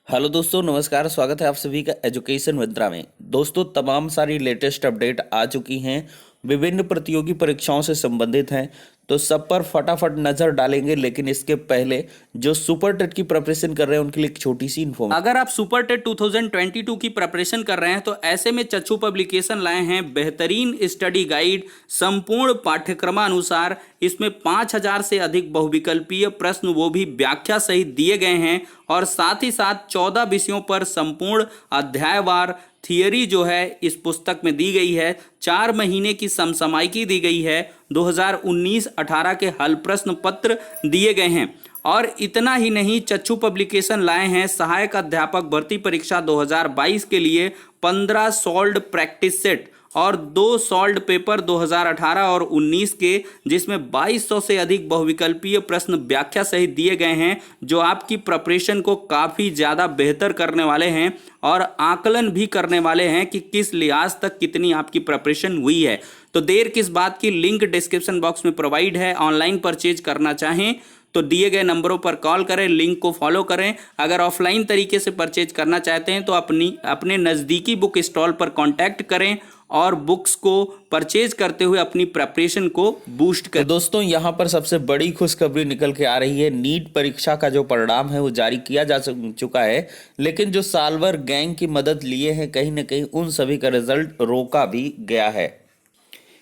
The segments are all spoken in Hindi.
हेलो दोस्तों, नमस्कार। स्वागत है आप सभी का एजुकेशन मंत्रा में। दोस्तों, तमाम सारी लेटेस्ट अपडेट आ चुकी हैं, विभिन्न प्रतियोगी परीक्षाओं से संबंधित हैं, तो सब पर फटाफट नजर डालेंगे। लेकिन इसके पहले जो सुपर टेट की प्रिपरेशन कर रहे हैं उनके लिए एक छोटी सी इन्फॉर्मेशन। अगर आप सुपर टेट 2022 की प्रिपरेशन कर रहे हैं तो ऐसे में चच्चू पब्लिकेशन लाए हैं बेहतरीन स्टडी गाइड संपूर्ण पाठ्यक्रमानुसार। इसमें 5000 से अधिक बहुविकल्पीय प्रश्न, वो भी व्याख्या सहित दिए गए हैं, और साथ ही साथ 14 विषयों पर संपूर्ण अध्यायवार थियरी जो है इस पुस्तक में दी गई है। 4 महीने की समसामयिकी दी गई है। 2019-18 के हल प्रश्न पत्र दिए गए हैं। और इतना ही नहीं, चच्चू पब्लिकेशन लाए हैं सहायक अध्यापक भर्ती परीक्षा 2022 के लिए 15 सॉल्व्ड प्रैक्टिस सेट और 2 सॉल्व्ड पेपर 2018 और 19 के, जिसमें 2200 से अधिक बहुविकल्पीय प्रश्न व्याख्या सहित दिए गए हैं, जो आपकी प्रिपरेशन को काफ़ी ज़्यादा बेहतर करने वाले हैं और आकलन भी करने वाले हैं कि किस लिहाज तक कितनी आपकी प्रिपरेशन हुई है। तो देर किस बात की, लिंक डिस्क्रिप्शन बॉक्स में प्रोवाइड है। ऑनलाइन परचेज करना चाहें तो दिए गए नंबरों पर कॉल करें, लिंक को फॉलो करें। अगर ऑफलाइन तरीके से परचेज करना चाहते हैं तो अपने नज़दीकी बुक स्टॉल पर कांटेक्ट करें और बुक्स को परचेज करते हुए अपनी प्रिपरेशन को बूस्ट तो करें। दोस्तों, यहाँ पर सबसे बड़ी खुशखबरी निकल के आ रही है। नीट परीक्षा का जो परिणाम है वो जारी किया जा चुका है, लेकिन जो साल्वर गैंग की मदद लिए हैं, कहीं ना कहीं उन सभी का रिजल्ट रोका भी गया है।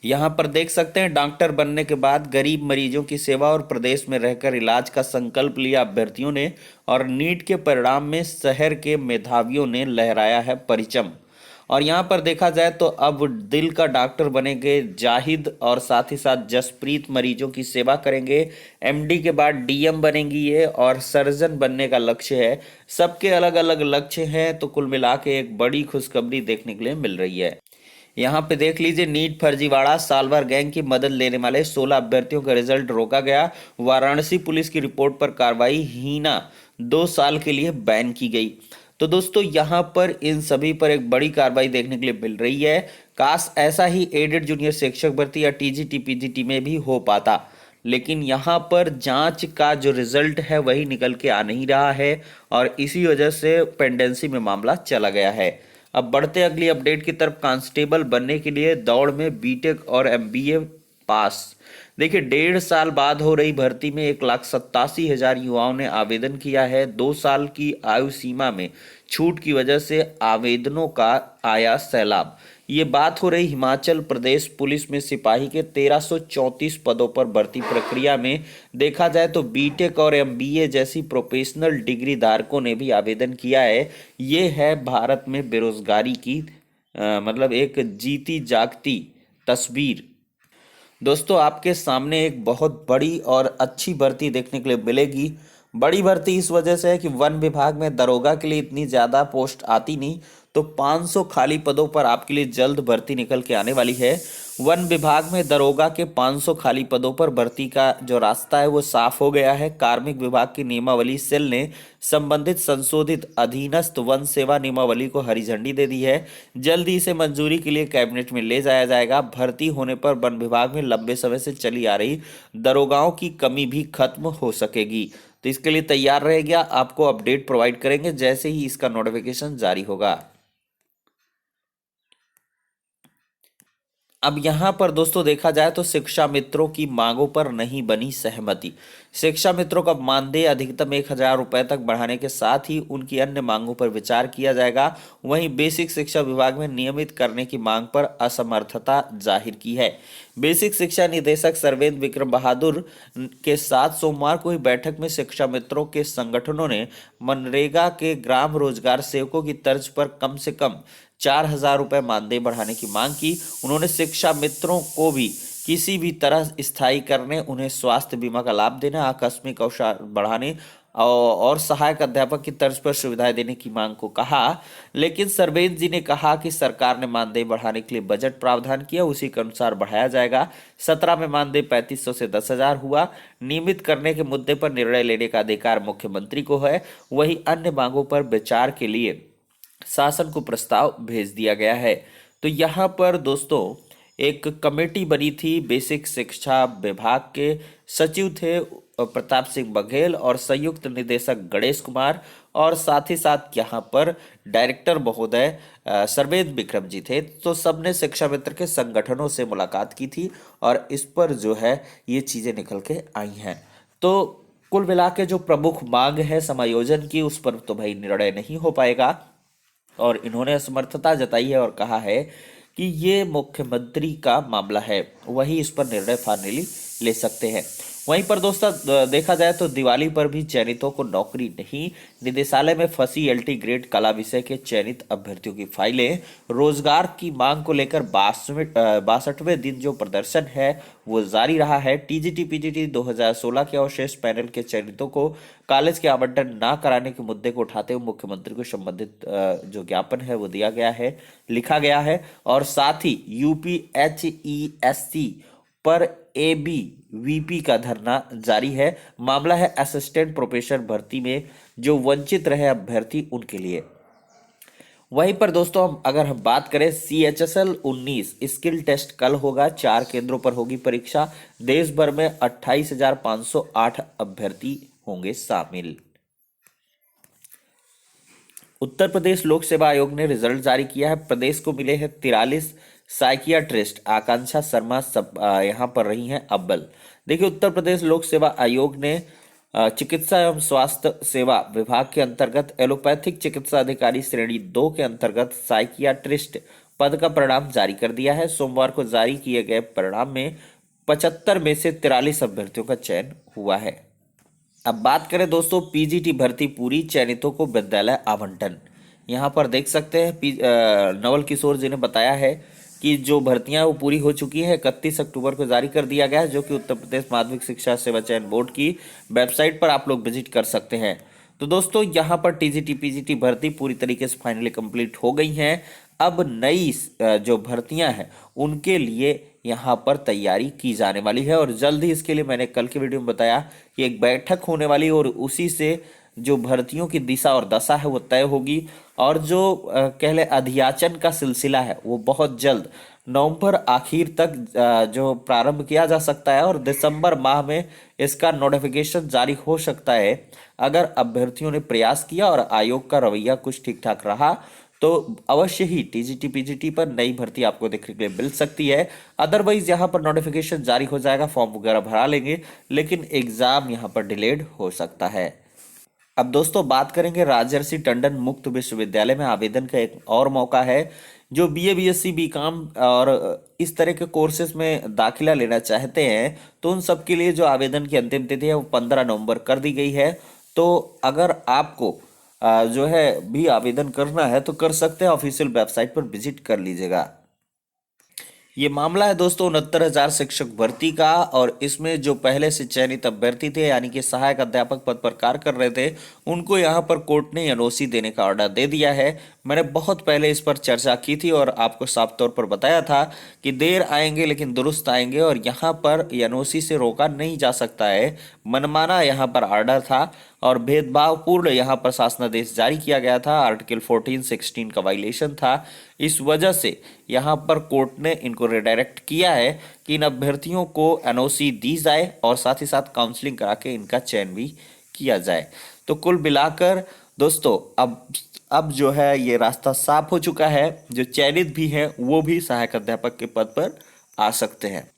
यहाँ पर देख सकते हैं, डॉक्टर बनने के बाद गरीब मरीजों की सेवा और प्रदेश में रहकर इलाज का संकल्प लिया अभ्यर्थियों ने, और नीट के परिणाम में शहर के मेधावियों ने लहराया है परचम। और यहाँ पर देखा जाए तो अब दिल का डॉक्टर बनेंगे जाहिद, और साथ ही साथ जसप्रीत मरीजों की सेवा करेंगे। एमडी के बाद डीएम बनेंगी ये, और सर्जन बनने का लक्ष्य है। सबके अलग अलग लक्ष्य हैं, तो कुल मिला के एक बड़ी खुशखबरी देखने के लिए मिल रही है। यहाँ पे देख लीजिए, नीट फर्जीवाड़ा साल्वर गैंग की मदद लेने वाले 16 अभ्यर्थियों का रिजल्ट रोका गया। वाराणसी पुलिस की रिपोर्ट पर कार्रवाई, हीना 2 साल के लिए बैन की गई। तो दोस्तों, यहाँ पर इन सभी पर एक बड़ी कार्रवाई देखने के लिए मिल रही है। काश ऐसा ही एडेड जूनियर शिक्षक भर्ती या टीजीटी पीजीटी में भी हो पाता, लेकिन यहाँ पर जांच का जो रिजल्ट है वही निकल के आ नहीं रहा है, और इसी वजह से पेंडेंसी में मामला चला गया है। अब बढ़ते अगली अपडेट की तरफ। कांस्टेबल बनने के लिए दौड़ में बीटेक और एमबीए पास। देखिए, 1.5 साल बाद हो रही भर्ती में 1,87,000 युवाओं ने आवेदन किया है। 2 साल की आयु सीमा में छूट की वजह से आवेदनों का आया सैलाब। ये बात हो रही हिमाचल प्रदेश पुलिस में सिपाही के 1334 पदों पर भर्ती प्रक्रिया में। देखा जाए तो बीटेक और एमबीए जैसी प्रोफेशनल डिग्री धारकों ने भी आवेदन किया है। ये है भारत में बेरोजगारी की मतलब एक जीती जागती तस्वीर। दोस्तों, आपके सामने एक बहुत बड़ी और अच्छी भर्ती देखने के लिए मिलेगी। बड़ी भर्ती इस वजह से है कि वन विभाग में दरोगा के लिए इतनी ज़्यादा पोस्ट आती नहीं, तो 500 खाली पदों पर आपके लिए जल्द भर्ती निकल के आने वाली है। वन विभाग में दरोगा के 500 खाली पदों पर भर्ती का जो रास्ता है वो साफ हो गया है। कार्मिक विभाग की नियमावली सेल ने संबंधित संशोधित अधीनस्थ वन सेवा नियमावली को हरी झंडी दे दी है। जल्दी इसे मंजूरी के लिए कैबिनेट में ले जाया जाएगा। भर्ती होने पर वन विभाग में लंबे समय से चली आ रही दरोगाओं की कमी भी खत्म हो सकेगी। तो इसके लिए तैयार रहेगा, आपको अपडेट प्रोवाइड करेंगे जैसे ही इसका नोटिफिकेशन जारी होगा। अब यहाँ पर दोस्तों देखा जाए तो शिक्षा मित्रों की मांगों पर नहीं बनी सहमति। शिक्षा मित्रों का मानदेय अधिकतम 1,000 रुपए तक बढ़ाने के साथ ही उनकी अन्य मांगों पर विचार किया जाएगा। वहीं बेसिक शिक्षा विभाग में नियमित करने की मांग पर असमर्थता जाहिर की है। बेसिक शिक्षा निदेशक सर्वेंद्र विक्रम बहादुर के साथ सोमवार को हुई बैठक में शिक्षा मित्रों के संगठनों ने मनरेगा के ग्राम रोजगार सेवकों की तर्ज पर कम से कम 4,000 रुपए मानदेय बढ़ाने की मांग की। उन्होंने शिक्षा मित्रों को भी किसी भी तरह स्थायी करने, उन्हें स्वास्थ्य बीमा का लाभ देने, आकस्मिक अवसर बढ़ाने और सहायक अध्यापक की तर्ज पर सुविधाएं देने की मांग को कहा। लेकिन सर्वेंद्र जी ने कहा कि सरकार ने मानदेय बढ़ाने के लिए बजट प्रावधान किया, उसी के अनुसार बढ़ाया जाएगा। 17 में मानदेय 3500 से 10,000 हुआ। नियमित करने के मुद्दे पर निर्णय लेने का अधिकार मुख्यमंत्री को है। वहीं अन्य मांगों पर विचार के लिए शासन को प्रस्ताव भेज दिया गया है। तो यहाँ पर दोस्तों एक कमेटी बनी थी। बेसिक शिक्षा विभाग के सचिव थे प्रताप सिंह बघेल और संयुक्त निदेशक गणेश कुमार। और साथ ही साथ यहाँ पर डायरेक्टर महोदय सर्वेद विक्रम जी थे। तो सबने शिक्षा मित्र के संगठनों से मुलाकात की थी और इस पर जो है ये चीज़ें निकल के आई हैं। तो कुल मिला के जो प्रमुख मांग है समायोजन की, उस पर तो भाई निर्णय नहीं हो पाएगा और इन्होंने असमर्थता जताई है और कहा है कि ये मुख्यमंत्री का मामला है, वही इस पर निर्णय फाइनली ले सकते हैं। वहीं पर दोस्तों देखा जाए तो दिवाली पर भी चयनितों को नौकरी नहीं, निदेशालय में फंसी एलटी ग्रेड कला विषय के चयनित अभ्यर्थियों की फाइलें। रोजगार की मांग को लेकर 62वें दिन जो प्रदर्शन है वो जारी रहा है। टीजीटी पीजीटी 2016 के अवशेष पैनल के चयनितों को कॉलेज के आवंटन न कराने के मुद्दे को उठाते हुए मुख्यमंत्री को संबंधित जो ज्ञापन है वो दिया गया है, लिखा गया है। और साथ ही यूपीएचईएससी पर एबीवीपी का धरना जारी है। मामला है असिस्टेंट प्रोफेसर भर्ती में जो वंचित रहे अभ्यर्थी उनके लिए। वहीं पर दोस्तों अगर हम बात करें CHSL 19 स्किल टेस्ट कल होगा, 4 केंद्रों पर होगी परीक्षा। देश भर में 28,508 अभ्यर्थी होंगे शामिल। उत्तर प्रदेश लोक सेवा आयोग ने रिजल्ट जारी किया है। प्रदेश को मिले हैं 43 साइकियाट्रिस्ट। आकांक्षा शर्मा सब यहाँ पर रही हैं अव्वल। देखिए उत्तर प्रदेश लोक सेवा आयोग ने चिकित्सा एवं स्वास्थ्य सेवा विभाग के अंतर्गत एलोपैथिक चिकित्सा अधिकारी श्रेणी 2 के अंतर्गत साइकियाट्रिस्ट पद का परिणाम जारी कर दिया है। सोमवार को जारी किए गए परिणाम में 75 में से 43 अभ्यर्थियों का चयन हुआ है। अब बात करें दोस्तों पीजीटी भर्ती पूरी, चयनितों को विद्यालय आवंटन। यहाँ पर देख सकते हैं नवल किशोर जी ने बताया है कि जो भर्तियां वो पूरी हो चुकी है। 31 अक्टूबर को जारी कर दिया गया है, जो कि उत्तर प्रदेश माध्यमिक शिक्षा सेवा चयन बोर्ड की वेबसाइट पर आप लोग विजिट कर सकते हैं। तो दोस्तों यहाँ पर टीजीटी पीजीटी भर्ती पूरी तरीके से फाइनली कंप्लीट हो गई हैं। अब नई जो भर्तियां हैं उनके लिए यहाँ पर तैयारी की जाने वाली है और जल्द ही इसके लिए मैंने कल के वीडियो में बताया कि एक बैठक होने वाली और उसी से जो भर्तियों की दिशा और दशा है वो तय होगी। और जो कह ले अधियाचन का सिलसिला है वो बहुत जल्द नवंबर आखिर तक जो प्रारंभ किया जा सकता है और दिसंबर माह में इसका नोटिफिकेशन जारी हो सकता है। अगर अभ्यर्थियों ने प्रयास किया और आयोग का रवैया कुछ ठीक ठाक रहा तो अवश्य ही टीजीटी पीजीटी पर नई भर्ती आपको देखने के लिए मिल सकती है। अदरवाइज यहाँ पर नोटिफिकेशन जारी हो जाएगा, फॉर्म वगैरह भरा लेंगे, लेकिन एग्जाम यहाँ पर डिलेड हो सकता है। अब दोस्तों बात करेंगे राजर्षि टंडन मुक्त विश्वविद्यालय में आवेदन का एक और मौका है। जो बीए बीएससी बीकॉम और इस तरह के कोर्सेज में दाखिला लेना चाहते हैं तो उन सब के लिए जो आवेदन की अंतिम तिथि है वो 15 नवंबर कर दी गई है। तो अगर आपको जो है भी आवेदन करना है तो कर सकते हैं, ऑफिशियल वेबसाइट पर विजिट कर लीजिएगा। ये मामला है दोस्तों 69,000 शिक्षक भर्ती का और इसमें जो पहले से चयनित अभ्यर्थी थे यानी कि सहायक अध्यापक पद पर कार्य कर रहे थे उनको यहाँ पर कोर्ट ने एनओसी देने का ऑर्डर दे दिया है। मैंने बहुत पहले इस पर चर्चा की थी और आपको साफ तौर पर बताया था कि देर आएंगे लेकिन दुरुस्त आएंगे और यहाँ पर एनओसी से रोका नहीं जा सकता है। मनमाना यहाँ पर ऑर्डर था और भेदभावपूर्ण यहाँ पर शासनादेश जारी किया गया था। आर्टिकल 14-16 का वायलेशन था। इस वजह से यहाँ पर कोर्ट ने इनको रिडायरेक्ट किया है कि इन अभ्यर्थियों को एनओसी दी जाए और साथ ही साथ काउंसलिंग करा के इनका चयन भी किया जाए। तो कुल मिलाकर दोस्तों अब जो है ये रास्ता साफ हो चुका है। जो चयनित भी हैं वो भी सहायक अध्यापक के पद पर आ सकते हैं।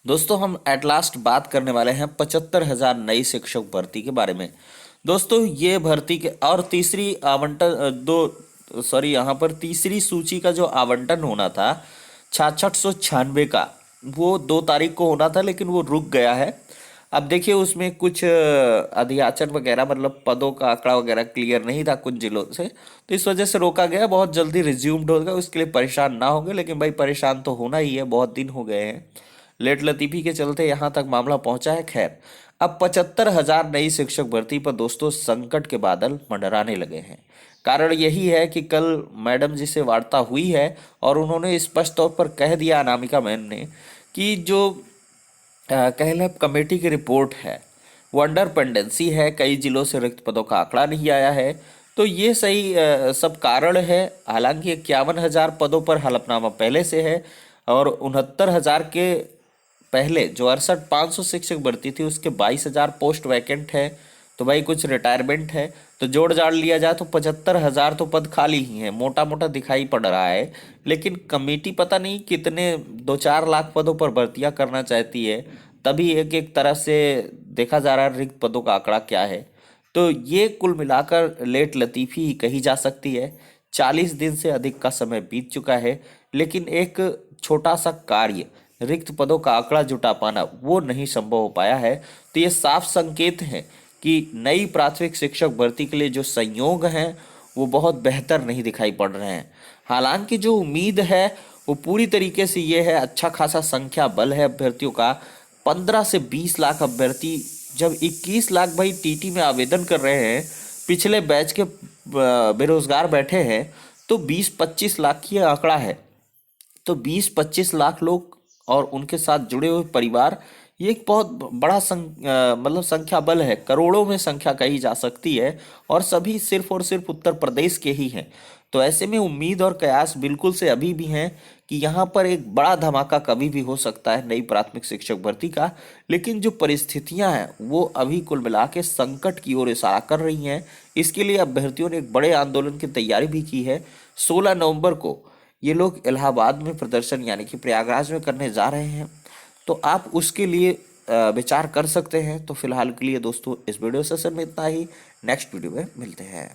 दोस्तों हम एट लास्ट बात करने वाले हैं 75,000 नई शिक्षक भर्ती के बारे में। दोस्तों ये भर्ती के और तीसरी यहाँ पर तीसरी सूची का जो आवंटन होना था 6696 का वो 2 तारीख को होना था लेकिन वो रुक गया है। अब देखिए उसमें कुछ अधियाचन वगैरह मतलब पदों का आंकड़ा वगैरह क्लियर नहीं था कुछ जिलों से, तो इस वजह से रोका गया। बहुत जल्दी रिज्यूम्ड होगा, उसके लिए परेशान ना होंगे, लेकिन भाई परेशान तो होना ही है, बहुत दिन हो गए हैं। लेट लतीफ़ी के चलते यहाँ तक मामला पहुंचा है। खैर अब 75,000 नई शिक्षक भर्ती पर दोस्तों संकट के बादल मंडराने लगे हैं। कारण यही है कि कल मैडम जी से वार्ता हुई है और उन्होंने स्पष्ट तौर पर कह दिया अनामिका मैम ने कि जो कहलब कमेटी की रिपोर्ट है वो अंडर पेंडेंसी है, कई जिलों से रिक्त पदों का आंकड़ा नहीं आया है। तो ये सही सब कारण है। हालांकि 51,000 पदों पर हलफनामा पहले से है और 69,000 के पहले जो 68,500 शिक्षक भर्ती थी उसके 22,000 पोस्ट वैकेंट है। तो भाई कुछ रिटायरमेंट है तो जोड़ जाड़ लिया जाए तो 75,000 तो पद खाली ही हैं, मोटा मोटा दिखाई पड़ रहा है। लेकिन कमेटी पता नहीं कितने 2-4 लाख पदों पर भर्तियां करना चाहती है, तभी एक एक तरह से देखा जा रहा है रिक्त पदों का आंकड़ा क्या है। तो ये कुल मिलाकर लेट लतीफ़ी ही कही जा सकती है। 40 दिन से अधिक का समय बीत चुका है, लेकिन एक छोटा सा कार्य रिक्त पदों का आंकड़ा जुटा पाना वो नहीं संभव हो पाया है। तो ये साफ संकेत है कि नई प्राथमिक शिक्षक भर्ती के लिए जो संयोग हैं वो बहुत बेहतर नहीं दिखाई पड़ रहे हैं। हालांकि जो उम्मीद है वो पूरी तरीके से ये है, अच्छा खासा संख्या बल है अभ्यर्थियों का। 15 से 20 लाख अभ्यर्थी, जब 21 लाख भाई टीटी में आवेदन कर रहे हैं, पिछले बैच के बेरोजगार बैठे हैं, तो 20-25 लाख की आंकड़ा है। तो 20-25 लाख लोग और उनके साथ जुड़े हुए परिवार, ये एक बहुत बड़ा मतलब संख्या बल है, करोड़ों में संख्या कही जा सकती है, और सभी सिर्फ और सिर्फ उत्तर प्रदेश के ही हैं। तो ऐसे में उम्मीद और कयास बिल्कुल से अभी भी हैं कि यहाँ पर एक बड़ा धमाका कभी भी हो सकता है नई प्राथमिक शिक्षक भर्ती का। लेकिन जो परिस्थितियां हैं वो अभी कुल मिला के संकट की ओर इशारा कर रही हैं। इसके लिए अभ्यर्थियों ने एक बड़े आंदोलन की तैयारी भी की है। 16 नवंबर को ये लोग इलाहाबाद में प्रदर्शन यानी कि प्रयागराज में करने जा रहे हैं। तो आप उसके लिए विचार कर सकते हैं। तो फिलहाल के लिए दोस्तों इस वीडियो सेशन में इतना ही। नेक्स्ट वीडियो में मिलते हैं।